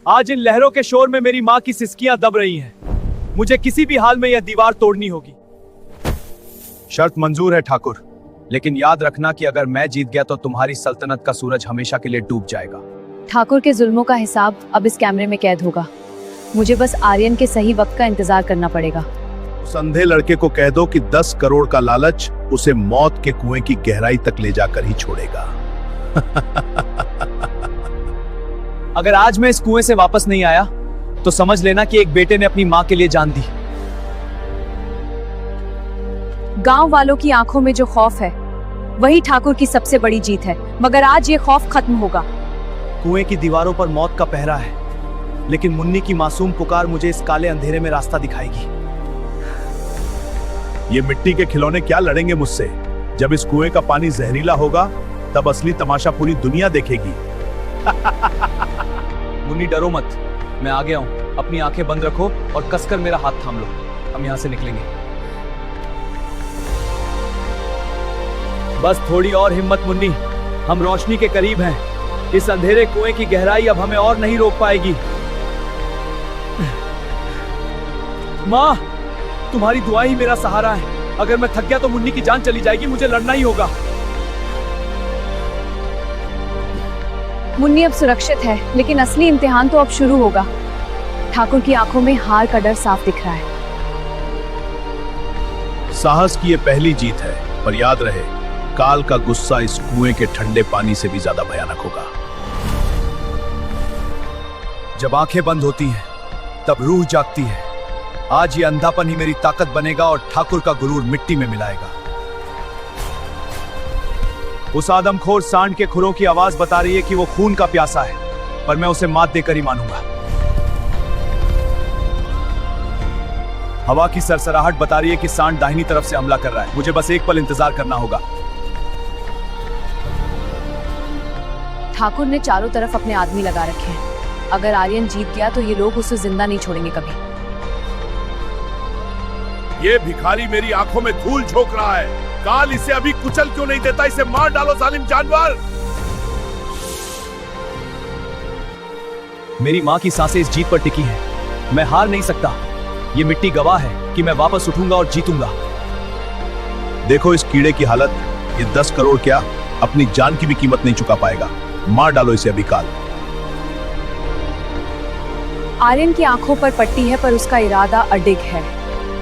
आज इन लहरों के शोर में मेरी माँ की सिसकियां दब रही हैं। मुझे किसी भी हाल में यह दीवार तोड़नी होगी। शर्त मंजूर है ठाकुर, लेकिन याद रखना कि अगर मैं जीत गया तो तुम्हारी सल्तनत का सूरज हमेशा के लिए डूब जाएगा। ठाकुर के जुल्मों का हिसाब अब इस कैमरे में कैद होगा। मुझे बस आर्यन के सही वक्त का इंतजार करना पड़ेगा। उस अंधे लड़के को कह दो कि 10 करोड़ का लालच उसे मौत के कुएं की गहराई तक ले जाकर ही छोड़ेगा। अगर आज मैं इस कुएं से वापस नहीं आया तो समझ लेना कि एक बेटे ने अपनी माँ के लिए जान दी। गांव वालों की आंखों में जो खौफ है वही ठाकुर की सबसे बड़ी जीत है, मगर आज ये खौफ खत्म होगा। कुएं की दीवारों पर मौत का पहरा है, लेकिन मुन्नी की मासूम पुकार मुझे इस काले अंधेरे में रास्ता दिखाएगी। ये मिट्टी के खिलौने क्या लड़ेंगे मुझसे? जब इस कुएं का पानी जहरीला होगा तब असली तमाशा पूरी दुनिया देखेगी। मुन्नी डरो मत, मैं आ गया हूं। अपनी आंखें बंद रखो और कसकर मेरा हाथ थाम लो। हम यहां से निकलेंगे। बस थोड़ी और हिम्मत मुन्नी, हम रोशनी के करीब हैं। इस अंधेरे कुएं की गहराई अब हमें और नहीं रोक पाएगी। माँ, तुम्हारी दुआ ही मेरा सहारा है। अगर मैं थक गया तो मुन्नी की जान चली जाएगी। मुझे लड़ना ही होगा। मुन्नी अब सुरक्षित है, लेकिन असली इम्तिहान तो अब शुरू होगा। ठाकुर की आंखों में हार का डर साफ दिख रहा है। साहस की ये पहली जीत है, पर याद रहे, काल का गुस्सा इस कुएं के ठंडे पानी से भी ज्यादा भयानक होगा। जब आंखें बंद होती हैं तब रूह जागती है। आज ये अंधापन ही मेरी ताकत बनेगा और ठाकुर का गुरूर मिट्टी में मिलाएगा। उस आदमखोर सांड के खुरों की आवाज बता रही है कि वो खून का प्यासा है, पर मैं उसे मात देकर ही मानूंगा। हवा की सरसराहट बता रही है कि सांड दाहिनी तरफ से हमला कर रहा है। मुझे बस एक पल इंतजार करना होगा। ठाकुर ने चारों तरफ अपने आदमी लगा रखे हैं। अगर आर्यन जीत गया तो ये लोग उसे जिंदा नहीं छोड़ेंगे कभी। ये भिखारी मेरी आंखों में धूल झोंक रहा है। काल इसे अभी कुचल क्यों नहीं देता? इसे मार डालो जालिम जानवर। मेरी माँ की सांसें इस जीत पर टिकी हैं। मैं हार नहीं सकता। ये मिट्टी गवाह है कि मैं वापस उठूंगा और जीतूंगा। देखो इस कीड़े की हालत। ये 10 करोड़ क्या, अपनी जान की भी कीमत नहीं चुका पाएगा। मार डालो इसे अभी काल। आर्यन की आंखों पर पट्टी है, पर उसका इरादा अडिग है।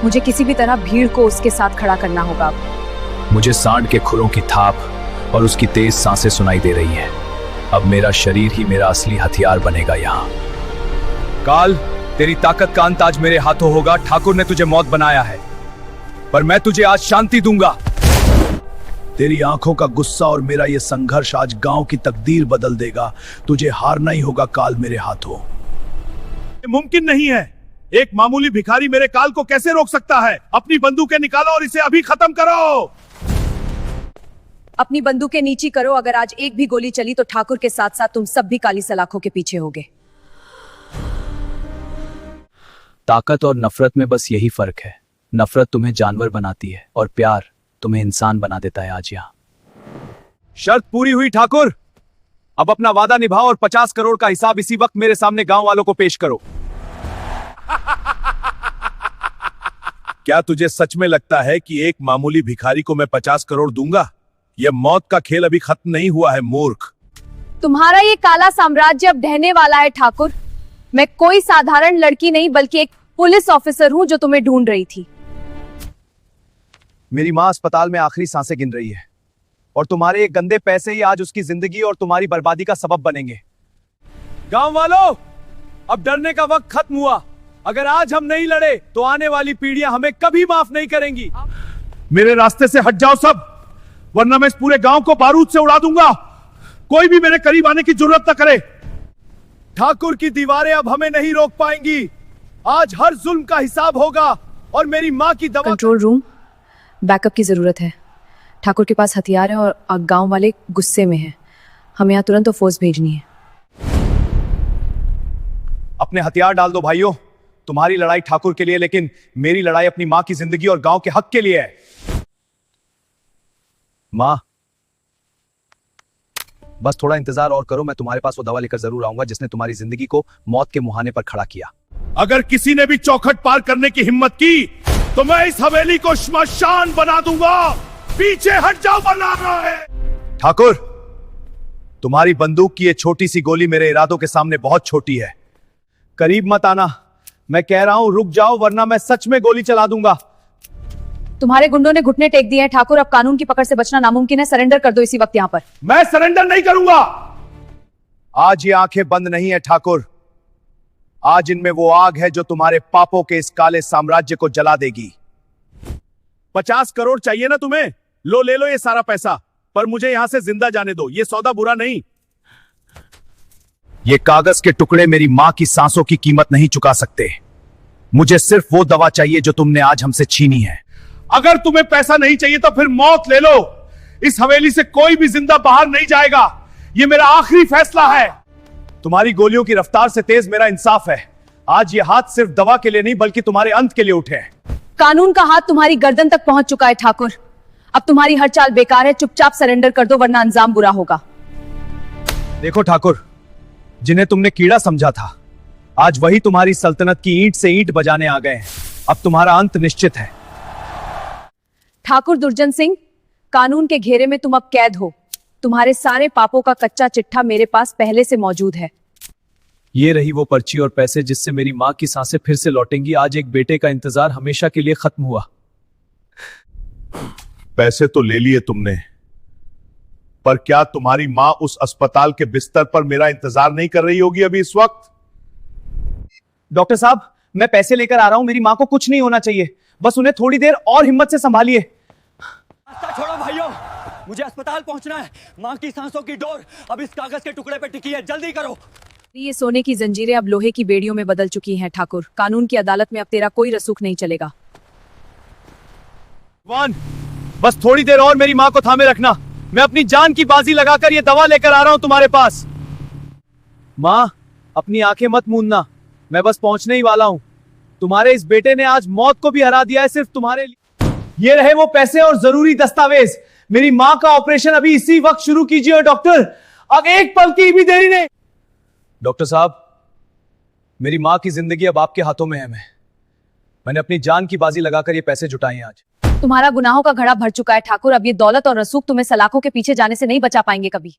मुझे किसी भी तरह भीड़ को उसके साथ खड़ा करना होगा। मुझे सांड के खुरों की थाप और उसकी तेज सांसें सुनाई दे रही हैं। अब मेरा शरीर ही मेरा असली हथियार बनेगा यहाँ। काल, तेरी ताकत का अंत आज मेरे हाथों होगा। ठाकुर ने तुझे मौत बनाया है, पर मैं तुझे आज शांति दूंगा। तेरी आंखों का गुस्सा और मेरा ये संघर्ष आज गांव की तकदीर बदल देगा। तुझे हारना ही होगा काल मेरे हाथों। मुमकिन नहीं है। एक मामूली भिखारी मेरे काल को कैसे रोक सकता है? अपनी बंदूकें निकालो और इसे अभी खत्म करो। अपनी बंदूकें नीची करो। अगर आज एक भी गोली चली तो ठाकुर के साथ साथ तुम सब भी काली सलाखों के पीछे होगे। ताकत और नफरत में बस यही फर्क है। नफरत तुम्हें जानवर बनाती है और प्यार तुम्हें इंसान बना देता है। आज यहाँ शर्त पूरी हुई ठाकुर। अब अपना वादा निभाओ और 50 करोड़ का हिसाब इसी वक्त मेरे सामने गांव वालों को पेश करो। क्या तुझे सच में लगता है कि एक मामूली भिखारी को मैं 50 करोड़ दूंगा? यह मौत का खेल अभी खत्म नहीं हुआ है मूर्ख। तुम्हारा ये काला साम्राज्य अब ढहने वाला है ठाकुर। मैं कोई साधारण लड़की नहीं बल्कि एक पुलिस ऑफिसर हूँ जो तुम्हें ढूंढ रही थी। मेरी माँ अस्पताल में आखिरी सांसें गिन रही है और तुम्हारे ये गंदे पैसे ही आज उसकी जिंदगी और तुम्हारी बर्बादी का सबब बनेंगे। गांव वालों, अब डरने का वक्त खत्म हुआ। अगर आज हम नहीं लड़े तो आने वाली पीढ़ियां हमें कभी माफ नहीं करेंगी। मेरे रास्ते से हट जाओ सब, वरना मैं इस पूरे गांव को बारूद से उड़ा दूंगा। कोई भी मेरे करीब आने की जरूरत न करे। ठाकुर की दीवारें अब हमें नहीं रोक पाएंगी। आज हर जुल्म का हिसाब होगा और मेरी माँ की दवा। कंट्रोल रूम, बैकअप की जरूरत है। ठाकुर के पास हथियार है और गांव वाले गुस्से में हैं। हमें यहाँ तुरंत फोर्स भेजनी है। अपने हथियार डाल दो भाइयों। तुम्हारी लड़ाई ठाकुर के लिए, लेकिन मेरी लड़ाई अपनी माँ की जिंदगी और गांव के हक के लिए है। माँ, बस थोड़ा इंतजार और करो, मैं तुम्हारे पास वो दवा लेकर जरूर आऊंगा जिसने तुम्हारी जिंदगी को मौत के मुहाने पर खड़ा किया। अगर किसी ने भी चौखट पार करने की हिम्मत की तो मैं इस हवेली को श्मशान बना दूंगा। पीछे हट जाओ वरना है। ठाकुर, तुम्हारी बंदूक की ये छोटी सी गोली मेरे इरादों के सामने बहुत छोटी है। करीब मत आना, मैं कह रहा हूं रुक जाओ वरना मैं सच में गोली चला दूंगा। तुम्हारे गुंडों ने घुटने टेक दिए हैं ठाकुर, अब कानून की पकड़ से बचना नामुमकिन है। सरेंडर कर दो इसी वक्त यहां पर। मैं सरेंडर नहीं करूंगा। आज ये आंखें बंद नहीं है ठाकुर, आज इनमें वो आग है जो तुम्हारे पापों के इस काले साम्राज्य को जला देगी। 50 करोड़ चाहिए ना तुम्हें? लो ले लो ये सारा पैसा, पर मुझे यहां से जिंदा जाने दो। ये सौदा बुरा नहीं। ये कागज के टुकड़े मेरी मां की सांसों की कीमत नहीं चुका सकते। मुझे सिर्फ वो दवा चाहिए जो तुमने आज हमसे छीनी है। अगर तुम्हें पैसा नहीं चाहिए तो फिर मौत ले लो। इस हवेली से कोई भी जिंदा बाहर नहीं जाएगा। ये मेरा आखिरी फैसला है। तुम्हारी गोलियों की रफ्तार से तेज मेरा इंसाफ है। आज ये हाथ सिर्फ दवा के लिए नहीं बल्कि तुम्हारे अंत के लिए उठे हैं। कानून का हाथ तुम्हारी गर्दन तक पहुंच चुका है ठाकुर, अब तुम्हारी हर चाल बेकार है। चुपचाप सरेंडर कर दो वरना अंजाम बुरा होगा। देखो ठाकुर, जिन्हें तुमने कीड़ा समझा था आज वही तुम्हारी सल्तनत की ईंट से ईंट बजाने आ गए हैं। अब तुम्हारा अंत निश्चित है। ठाकुर दुर्जन सिंह, कानून के घेरे में तुम अब कैद हो। तुम्हारे सारे पापों का कच्चा चिट्ठा मेरे पास पहले से मौजूद है। ये रही वो पर्ची और पैसे जिससे मेरी मां की सांसें फिर से लौटेंगी। आज एक बेटे का इंतजार हमेशा के लिए खत्म हुआ। पैसे तो ले लिए तुमने, पर क्या तुम्हारी मां उस अस्पताल के बिस्तर पर मेरा इंतजार नहीं कर रही होगी अभी इस वक्त? डॉक्टर साहब, मैं पैसे लेकर आ रहा हूं। मेरी मां को कुछ नहीं होना चाहिए, बस उन्हें थोड़ी देर और हिम्मत से संभालिए। रास्ता छोड़ो भाइयों, मुझे अस्पताल पहुंचना है। मां की सांसों की डोर अब इस कागज के टुकड़े पे टिकी है, जल्दी करो। ये सोने की जंजीरें अब लोहे की बेड़ियों में बदल चुकी हैं ठाकुर। कानून की अदालत में अब तेरा कोई रसूख नहीं चलेगा। बस थोड़ी देर और मेरी मां को थामे रखना। मैं अपनी जान की बाजी लगाकर ये दवा लेकर आ रहा हूं तुम्हारे पास। मां, अपनी आंखें मत मूंदना, मैं बस पहुंचने ही वाला हूं। तुम्हारे इस बेटे ने आज मौत को भी हरा दिया है सिर्फ तुम्हारे लिए। ये रहे वो पैसे और जरूरी दस्तावेज। मेरी मां का ऑपरेशन अभी इसी वक्त शुरू कीजिए डॉक्टर, अब एक पल की भी देरी नहीं। डॉक्टर साहब, मेरी मां की जिंदगी अब आपके हाथों में है। मैंने अपनी जान की बाजी लगाकर ये पैसे जुटाए हैं आज। तुम्हारा गुनाहों का घड़ा भर चुका है ठाकुर, अब ये दौलत और रसूख तुम्हें सलाखों के पीछे जाने से नहीं बचा पाएंगे कभी।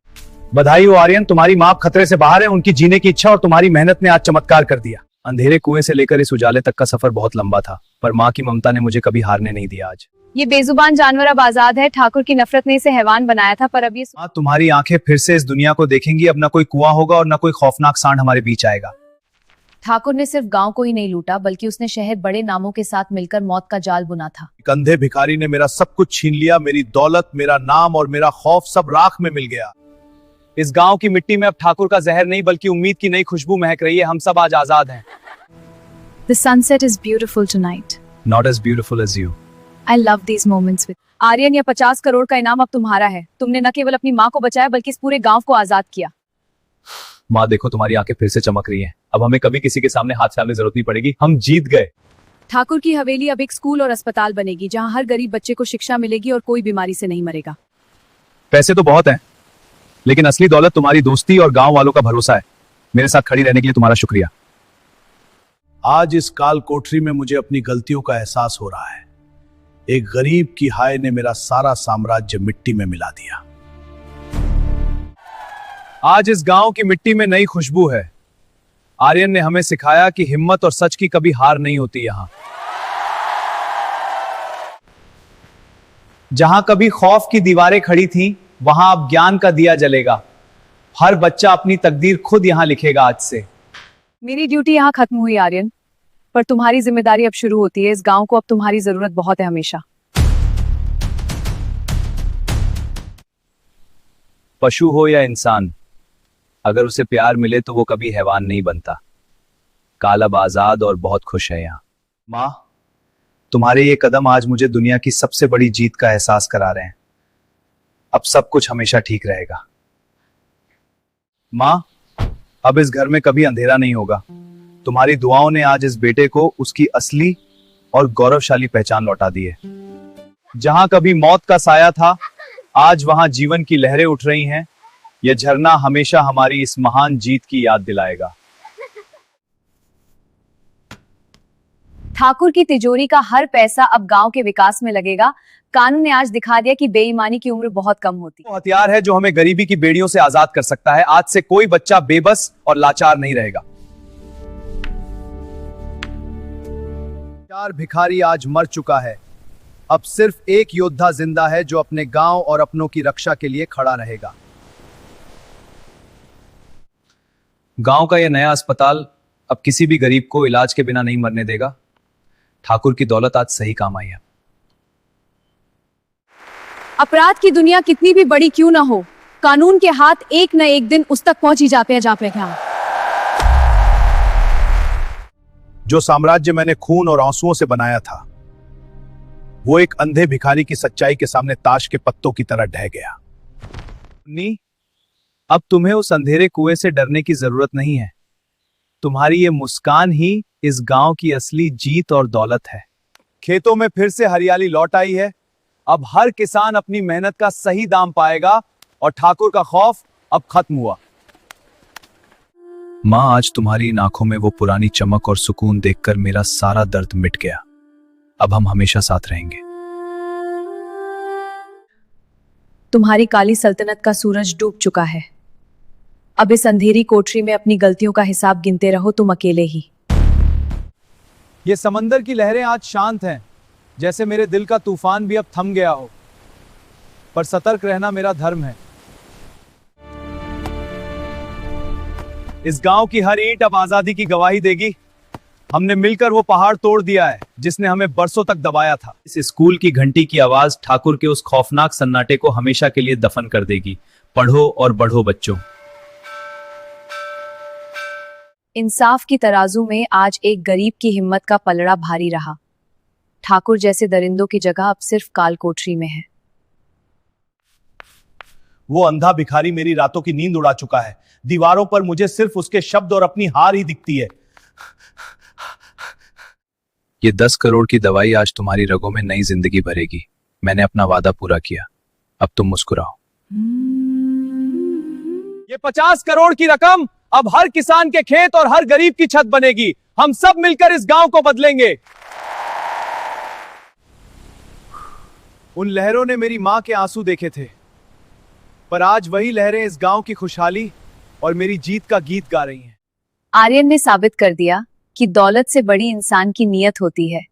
बधाई हो आर्यन, तुम्हारी मां खतरे से बाहर है। उनकी जीने की इच्छा और तुम्हारी मेहनत ने आज चमत्कार कर दिया। अंधेरे कुएं से लेकर इस उजाले तक का सफर बहुत लंबा था, पर मां की ममता ने मुझे कभी हारने नहीं दिया। आज ये बेजुबान जानवर अब आजाद है। ठाकुर की नफरत ने इसे हैवान बनाया था, पर अब ये तुम्हारी आंखें फिर से इस दुनिया को देखेंगी। अब ना कोई कुआं होगा और ना कोई खौफनाक सांड हमारे बीच आएगा। ठाकुर ने सिर्फ गांव को ही नहीं लूटा, बल्कि उसने शहर बड़े नामों के साथ मिलकर मौत का जाल बुना था। एक अंधे भिखारी ने मेरा सब कुछ छीन लिया। मेरी दौलत, मेरा नाम और मेरा खौफ सब राख में मिल गया। इस गांव की मिट्टी में अब ठाकुर का जहर नहीं बल्कि उम्मीद की नई खुशबू महक रही है। हम सब आज आजाद हैं। The sunset is beautiful tonight. Not as beautiful as you. I love these moments with Aryan. यह 50 करोड़ का इनाम अब तुम्हारा है। तुमने न केवल अपनी माँ को बचाया बल्कि इस पूरे गांव को आजाद किया। माँ देखो, तुम्हारी आंखें फिर से चमक रही हैं। अब हमें कभी किसी के सामने हाथ फैलाने की जरूरत नहीं पड़ेगी। हम जीत गए। ठाकुर की हवेली अब एक स्कूल और अस्पताल बनेगी, जहां हर गरीब बच्चे को शिक्षा मिलेगी और कोई बीमारी से नहीं मरेगा। पैसे तो बहुत हैं, लेकिन असली दौलत तुम्हारी दोस्ती और गांव वालों का भरोसा है। मेरे साथ खड़ी रहने के लिए तुम्हारा शुक्रिया। आज इस काल कोठरी में मुझे अपनी गलतियों का एहसास हो रहा है। एक गरीब की हाय ने मेरा सारा साम्राज्य मिट्टी में मिला दिया। आज इस गांव की मिट्टी में नई खुशबू है। आर्यन ने हमें सिखाया कि हिम्मत और सच की कभी हार नहीं होती। यहां जहां कभी खौफ की दीवारें खड़ी थीं, वहां अब ज्ञान का दिया जलेगा। हर बच्चा अपनी तकदीर खुद यहां लिखेगा आज से। मेरी ड्यूटी यहाँ खत्म हुई आर्यन, पर तुम्हारी जिम्मेदारी अब शुरू होती है। इस गांव को अब तुम्हारी जरूरत बहुत है, हमेशा। पशु हो या इंसान, अगर उसे प्यार मिले तो वो कभी हैवान नहीं बनता। काल अब आजाद और बहुत खुश है यहाँ। मां, तुम्हारे ये कदम आज मुझे दुनिया की सबसे बड़ी जीत का एहसास करा रहे हैं। अब सब कुछ हमेशा ठीक रहेगा। मां, अब इस घर में कभी अंधेरा नहीं होगा। तुम्हारी दुआओं ने आज इस बेटे को उसकी असली और गौरवशाली पहचान लौटा दी है। जहां कभी मौत का साया था, आज वहां जीवन की लहरें उठ रही हैं। यह झरना हमेशा हमारी इस महान जीत की याद दिलाएगा। ठाकुर की तिजोरी का हर पैसा अब गांव के विकास में लगेगा। कानून ने आज दिखा दिया कि बेईमानी की उम्र बहुत कम होती है। वो हथियार है जो हमें गरीबी की बेड़ियों से आजाद कर सकता है। आज से कोई बच्चा बेबस और लाचार नहीं रहेगा। चार भिखारी आज मर चुका है। अब सिर्फ एक योद्धा जिंदा है जो अपने गांव और अपनों की रक्षा के लिए खड़ा रहेगा। गांव का यह नया अस्पताल अब किसी भी गरीब को इलाज के बिना नहीं मरने देगा। ठाकुर की दौलत आज सही काम आई है। अपराध की दुनिया कितनी भी बड़ी क्यों ना हो, कानून के हाथ एक न एक दिन उस तक पहुंच ही जाते हैं। जो साम्राज्य मैंने खून और आंसुओं से बनाया था, वो एक अंधे भिखारी की सच्चाई के सामने ताश के पत्तों की तरह ढह गया। अब तुम्हें उस अंधेरे कुएं से डरने की जरूरत नहीं है। तुम्हारी ये मुस्कान ही इस गांव की असली जीत और दौलत है। खेतों में फिर से हरियाली लौट आई है। अब हर किसान अपनी मेहनत का सही दाम पाएगा और ठाकुर का खौफ अब खत्म हुआ। मां, आज तुम्हारी इन आंखों में वो पुरानी चमक और सुकून देखकर मेरा सारा दर्द मिट गया। अब हम हमेशा साथ रहेंगे। तुम्हारी काली सल्तनत का सूरज डूब चुका है। अब इस अंधेरी कोठरी में अपनी गलतियों का हिसाब गिनते रहो, तुम अकेले ही। ये समंदर की लहरें आज शांत हैं, जैसे मेरे दिल का तूफान भी अब थम गया हो। पर सतर्क रहना मेरा धर्म है। इस गांव की हर ईंट अब आजादी की गवाही देगी। हमने मिलकर वो पहाड़ तोड़ दिया है जिसने हमें बरसों तक दबाया था। इस स्कूल की घंटी की आवाज ठाकुर के उस खौफनाक सन्नाटे को हमेशा के लिए दफन कर देगी। पढ़ो और बढ़ो बच्चों। इंसाफ की तराजू में आज एक गरीब की हिम्मत का पलड़ा भारी रहा। ठाकुर जैसे दरिंदों की जगह अब सिर्फ काल कोठरी में है। वो अंधा भिखारी मेरी रातों की नींद उड़ा चुका है। दीवारों पर मुझे सिर्फ उसके शब्द और अपनी हार ही दिखती है। ये 10 करोड़ की दवाई आज तुम्हारी रगों में नई जिंदगी भरेगी। मैंने अपना वादा पूरा किया। अब तुम मुस्कुराओ। ये 50 करोड़ की रकम अब हर किसान के खेत और हर गरीब की छत बनेगी। हम सब मिलकर इस गांव को बदलेंगे। उन लहरों ने मेरी मां के आंसू देखे थे, पर आज वही लहरें इस गांव की खुशहाली और मेरी जीत का गीत गा रही हैं। आर्यन ने साबित कर दिया कि दौलत से बड़ी इंसान की नीयत होती है।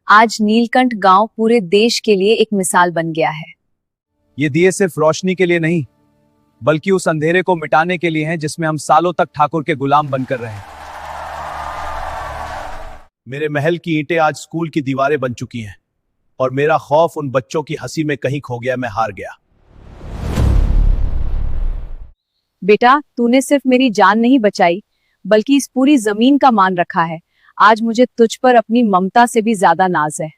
आज नीलकंठ गांव पूरे देश के लिए एक मिसाल बन गया है। ये दिए सिर्फ रोशनी के लिए नहीं, बल्कि उस अंधेरे को मिटाने के लिए हैं जिसमें हम सालों तक ठाकुर के गुलाम बनकर रहे। मेरे महल की ईंटें आज स्कूल की दीवारें बन चुकी हैं और मेरा खौफ उन बच्चों की हंसी में कहीं खो गया। मैं हार गया। बेटा, तूने सिर्फ मेरी जान नहीं बचाई, बल्कि इस पूरी जमीन का मान रखा है। आज मुझे तुझ पर अपनी ममता से भी ज्यादा नाज है।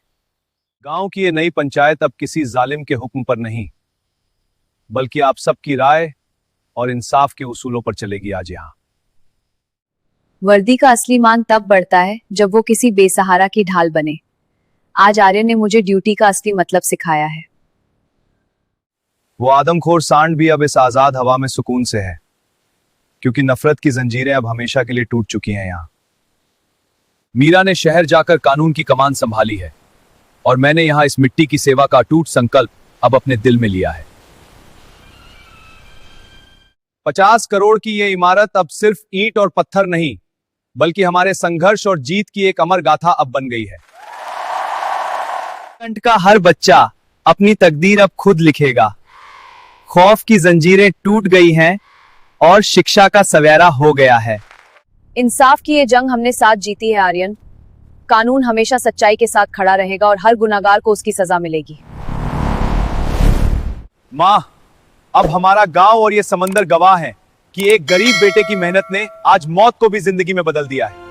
गांव की ये नई पंचायत अब किसी जालिम के हुक्म पर नहीं, बल्कि आप सबकी राय और इंसाफ के उसूलों पर चलेगी। आज यहाँ वर्दी का असली मान तब बढ़ता है जब वो किसी बेसहारा की ढाल बने। आज आर्यन ने मुझे ड्यूटी का असली मतलब सिखाया है। वो आदमखोर सांड भी अब इस आजाद हवा में सुकून से है, क्योंकि नफरत की जंजीरें अब हमेशा के लिए टूट चुकी हैं। यहाँ मीरा ने शहर जाकर कानून की कमान संभाली है और मैंने यहाँ इस मिट्टी की सेवा का अटूट संकल्प अब अपने दिल में लिया है। 50 करोड़ की ये इमारत अब सिर्फ ईंट और पत्थर नहीं, बल्कि हमारे संघर्ष और जीत की एक अमर गाथा अब बन गई है। नीलकंठ का हर बच्चा अपनी तकदीर अब खुद लिखेगा। खौफ की जंजीरें टूट गई हैं और शिक्षा का सवेरा हो गया है। इंसाफ की ये जंग हमने साथ जीती है आर्यन। कानून हमेशा सच्चाई के साथ खड़ा रहेगा और हर गुनाहगार को उसकी सजा मिलेगी। मां, अब हमारा गांव और ये समंदर गवाह हैं कि एक गरीब बेटे की मेहनत ने आज मौत को भी जिंदगी में बदल दिया है।